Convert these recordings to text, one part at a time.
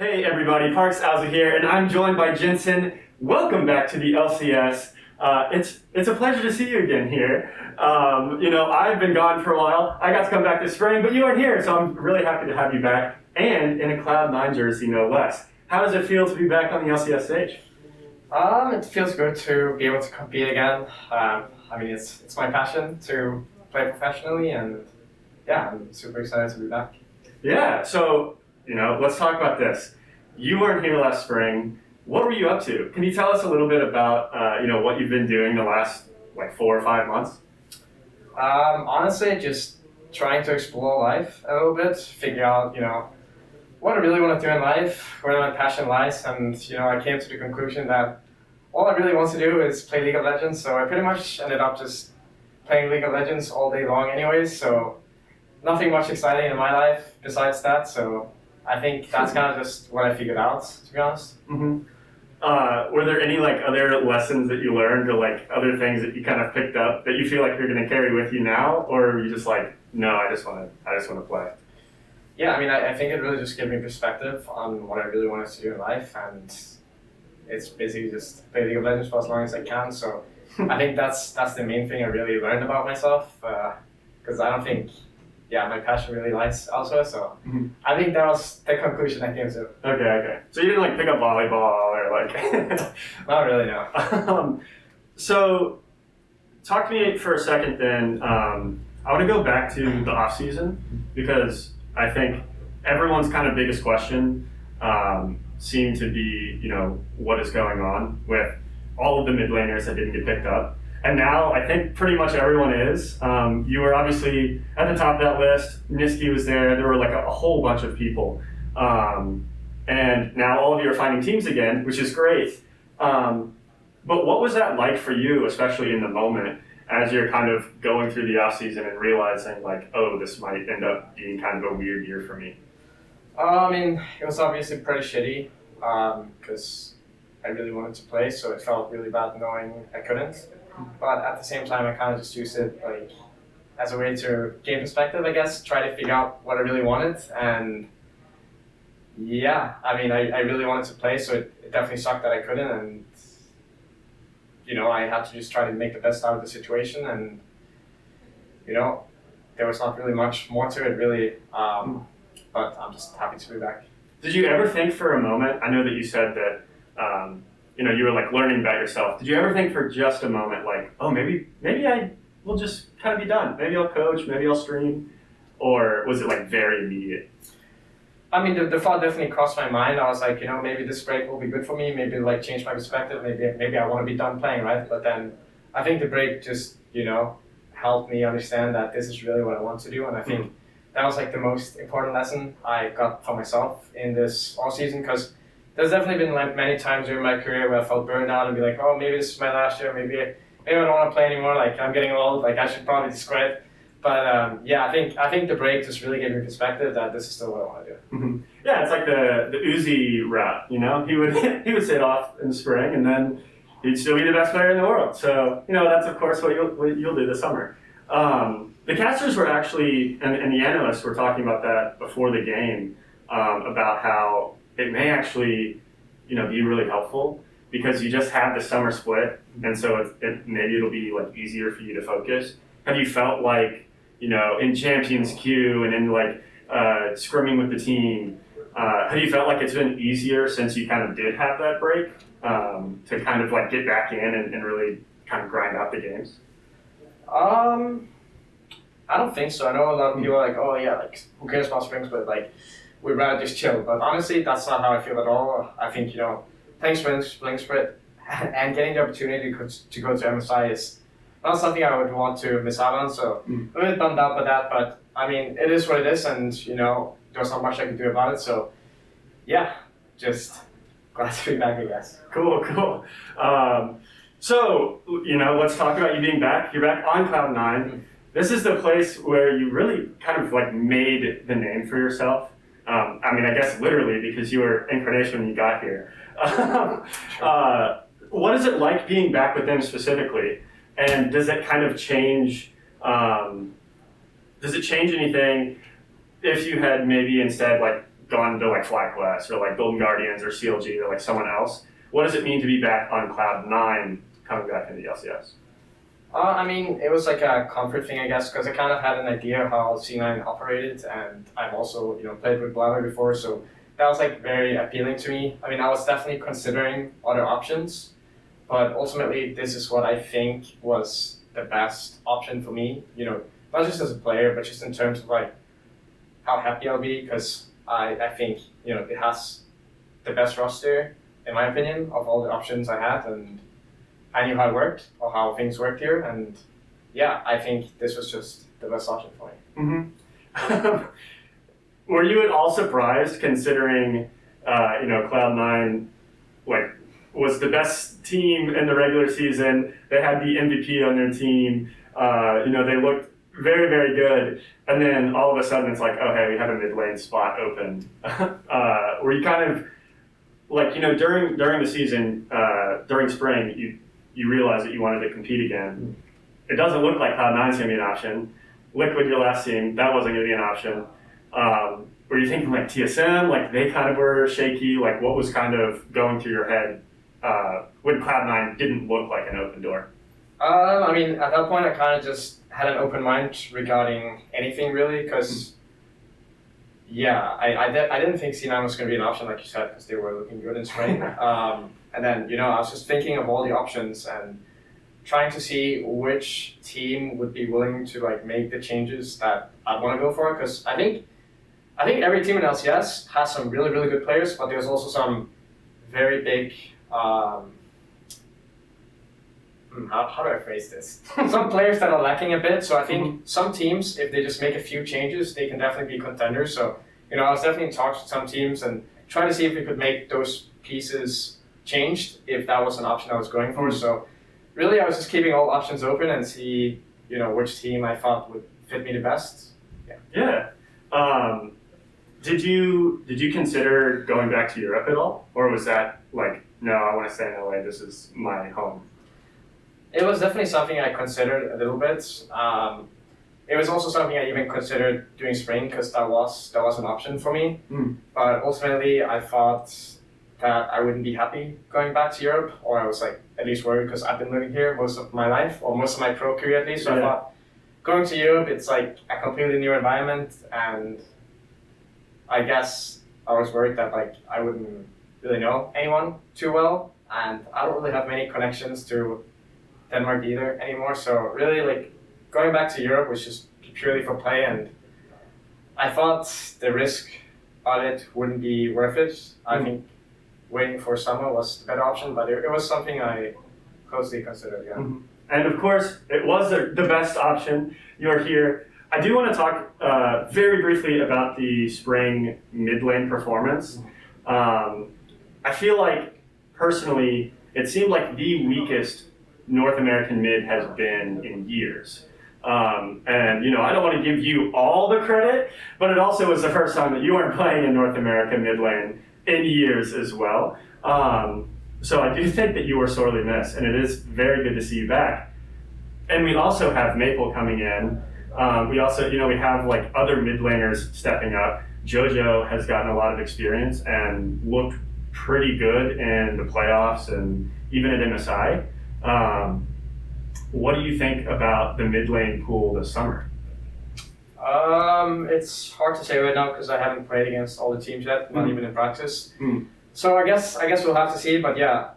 Hey everybody, Parks Ousley here, and I'm joined by Jensen. Welcome back to the LCS. It's a pleasure to see you again here. I've been gone for a while. I got to come back this spring, but you aren't here, so I'm really happy to have you back, and in a Cloud9 jersey, no less. How does it feel to be back on the LCS stage? It feels good to be able to compete again. It's my passion to play professionally, and yeah, I'm super excited to be back. Yeah, so, let's talk about this. You weren't here last spring. What were you up to? Can you tell us a little bit about, what you've been doing the last, 4 or 5 months? Honestly, just trying to explore life a little bit, figure out, what I really want to do in life, where my passion lies, and, I came to the conclusion that all I really want to do is play League of Legends, so I pretty much ended up just playing League of Legends all day long anyways, so nothing much exciting in my life besides that, so I think that's kind of just what I figured out, to be honest. Mm-hmm. Were there any other lessons that you learned or other things that you kind of picked up that you feel like you're going to carry with you now, or are you just no, I just want to play? Yeah, I think it really just gave me perspective on what I really wanted to do in life, and it's basically just play League of Legends for as long as I can. So I think that's the main thing I really learned about myself, because I don't think, my passion really lies elsewhere. So I think that was the conclusion I came to. Okay. So you didn't pick up volleyball or Not really, no. So talk to me for a second then. I want to go back to the off season because I think everyone's kind of biggest question seemed to be, what is going on with all of the mid laners that didn't get picked up. And now I think pretty much everyone is. You were obviously at the top of that list. Niski was there. There were a whole bunch of people. And now all of you are finding teams again, which is great. But what was that like for you, especially in the moment, as you're kind of going through the off season and realizing this might end up being kind of a weird year for me? It was obviously pretty shitty because I really wanted to play, so it felt really bad knowing I couldn't. But at the same time, I kind of just used it as a way to gain perspective, I guess, try to figure out what I really wanted. And yeah, I really wanted to play, so it definitely sucked that I couldn't. And I had to just try to make the best out of the situation, and there was not really much more to it, really. But I'm just happy to be back. Did you ever think for a moment? I know that you said that you were learning about yourself. Did you ever think for just a moment maybe I will just kind of be done? Maybe I'll coach. Maybe I'll stream, or was it very immediate? The thought definitely crossed my mind. I was maybe this break will be good for me. Maybe change my perspective. Maybe I want to be done playing, right? But then I think the break just helped me understand that this is really what I want to do, and I think that was the most important lesson I got for myself in this all season, because there's definitely been many times during my career where I felt burned out and be oh, maybe this is my last year. Maybe I don't want to play anymore. I'm getting old. I should probably just quit. But I think the break just really gave me perspective that this is still what I want to do. Mm-hmm. Yeah, it's like the Ousley route. He would sit off in the spring, and then he'd still be the best player in the world. So that's of course what you'll do this summer. The casters were actually, and the analysts were talking about that before the game, about how it may actually be really helpful because you just have the summer split, and so maybe it'll be easier for you to focus. Have you felt in Champions Queue and in scrimming with the team, have you felt it's been easier since you kind of did have that break to kind of get back in and really kind of grind out the games? I don't think so. I know a lot of people are oh yeah, who cares about spring split? We'd rather just chill. But honestly, that's not how I feel at all. I think playing spring split and getting the opportunity to go to MSI is not something I would want to miss out on. So I'm a bit bummed out by that. But it is what it is, and there's not much I can do about it. So yeah, just glad to be back, I guess. Cool. So let's talk about you being back. You're back on Cloud9. This is the place where you really kind of made the name for yourself. I guess literally because you were Incarnation when you got here. What is it like being back with them specifically? And does it kind of change, does it change anything if you had maybe instead gone to like FlyQuest or like Golden Guardians or CLG or like someone else, what does it mean to be back on Cloud9 coming back into the LCS? I mean, it was like a comfort thing, I guess, because I kind of had an idea how C9 operated, and I've also, played with Blabber before, so that was like very appealing to me. I mean, I was definitely considering other options, but ultimately, this is what I think was the best option for me. Not just as a player, but just in terms of like how happy I'll be, because I think it has the best roster, in my opinion, of all the options I had, and I knew how it worked or how things worked here, and yeah, I think this was just the best option for me. Mm-hmm. Were you at all surprised, considering Cloud9 like was the best team in the regular season? They had the MVP on their team. They looked very, very good, and then all of a sudden it's like, oh hey, we have a mid lane spot open. Were you kind of like during the season, during spring, you realize that you wanted to compete again? It doesn't look like Cloud9's going to be an option. Liquid, your last team, that wasn't going to be an option. Were you thinking like TSM, like they kind of were shaky? Like what was kind of going through your head when Cloud9 didn't look like an open door? I mean, at that point, I kind of just had an open mind regarding anything really, because I didn't think C9 was going to be an option, like you said, because they were looking good in spring. And then, I was just thinking of all the options and trying to see which team would be willing to like make the changes that I'd want to go for. Because I think every team in LCS has some really, really good players, but there's also some very big, how do I phrase this? Some players that are lacking a bit. So I think some teams, if they just make a few changes, they can definitely be contenders. So, I was definitely in talks with some teams and trying to see if we could make those pieces changed if that was an option I was going for. So really I was just keeping all options open and see, which team I thought would fit me the best. Yeah. Did you consider going back to Europe at all? Or was that like, no, I want to stay in LA, this is my home? It was definitely something I considered a little bit. It was also something I even considered doing spring, because that was an option for me. But ultimately I thought that I wouldn't be happy going back to Europe, or I was like at least worried, because I've been living here most of my life, or most of my pro career at least. So I thought going to Europe, it's like a completely new environment, and I guess I was worried that like I wouldn't really know anyone too well, and I don't really have many connections to Denmark either anymore. So really like going back to Europe was just purely for play, and I thought the risk on it wouldn't be worth it. I think waiting for summer was the better option, but it was something I closely considered, yeah. And of course, it was the best option. You're here. I do want to talk very briefly about the spring mid lane performance. I feel like, personally, it seemed like the weakest North American mid has been in years. And I don't want to give you all the credit, but it also was the first time that you weren't playing in North America mid lane in years as well. So I do think that you were sorely missed, and it is very good to see you back. And we also have Maple coming in. We also, we have like other mid laners stepping up. JoJo has gotten a lot of experience and looked pretty good in the playoffs and even at MSI. What do you think about the mid lane pool this summer? It's hard to say right now because I haven't played against all the teams yet, not even in practice. So I guess we'll have to see. But yeah,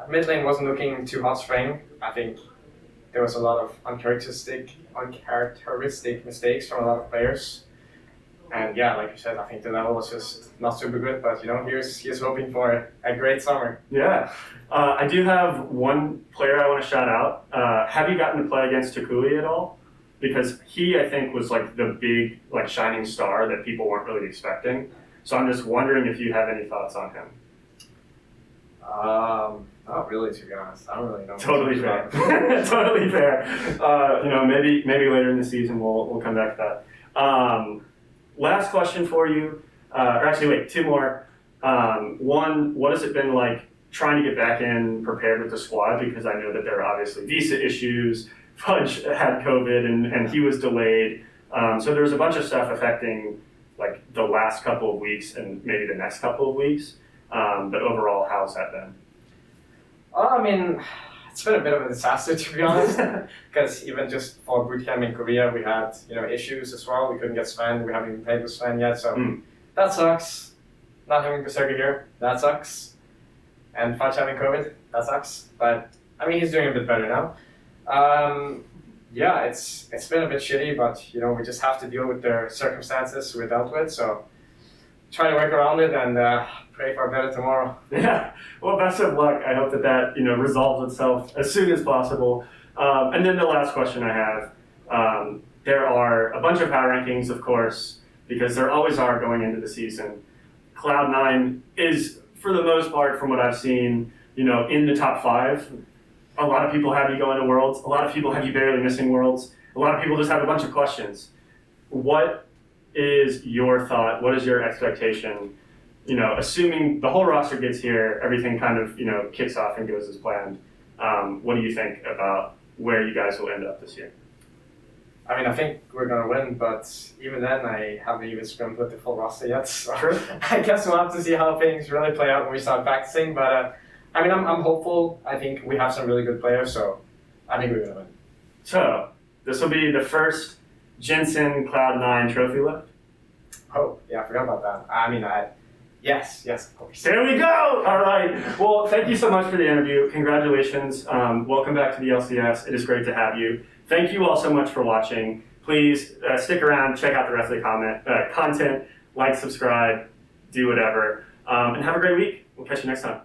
mid lane wasn't looking too hot spring. I think there was a lot of uncharacteristic mistakes from a lot of players. And yeah, like you said, I think the level was just not super good. But here's hoping for a great summer. Yeah, I do have one player I want to shout out. Have you gotten to play against Takuli at all? Because he, I think, was like the big, like shining star that people weren't really expecting. So I'm just wondering if you have any thoughts on him. Not really, to be honest. I don't really know. Totally fair. Totally fair. Maybe later in the season we'll come back to that. Last question for you, or actually wait, two more. One, what has it been like trying to get back in prepared with the squad? Because I know that there are obviously visa issues. Fudge had COVID and he was delayed. So there's a bunch of stuff affecting like the last couple of weeks and maybe the next couple of weeks. But overall, how's that been? I mean, it's been a bit of a disaster, to be honest, because even just for bootcamp in Korea, we had issues as well. We couldn't get Sven. We haven't even played with Sven yet, so that sucks. Not having Berserker here, that sucks. And Fudge having COVID, that sucks. But I mean, he's doing a bit better now. Yeah, it's been a bit shitty, but we just have to deal with the circumstances we dealt with. So try to work around it and pray for a better tomorrow. Yeah. Well, best of luck. I hope that resolves itself as soon as possible. And then the last question I have, there are a bunch of power rankings, of course, because there always are going into the season. Cloud9 is, for the most part, from what I've seen, in the top 5. A lot of people have you going to Worlds. A lot of people have you barely missing Worlds. A lot of people just have a bunch of questions. What is your thought? What is your expectation? Assuming the whole roster gets here, everything kind of, kicks off and goes as planned. What do you think about where you guys will end up this year? I mean, I think we're going to win, but even then, I haven't even scrimmed with the full roster yet. So I guess we'll have to see how things really play out when we start practicing. But I mean, I'm hopeful. I think we have some really good players, so I think we're going to win. So this will be the first Jensen Cloud9 trophy lift? Oh, yeah, I forgot about that. I mean, yes, of course. There we go! All right. Well, thank you so much for the interview. Congratulations. Welcome back to the LCS. It is great to have you. Thank you all so much for watching. Please stick around, check out the rest of the content, like, subscribe, do whatever. And have a great week. We'll catch you next time.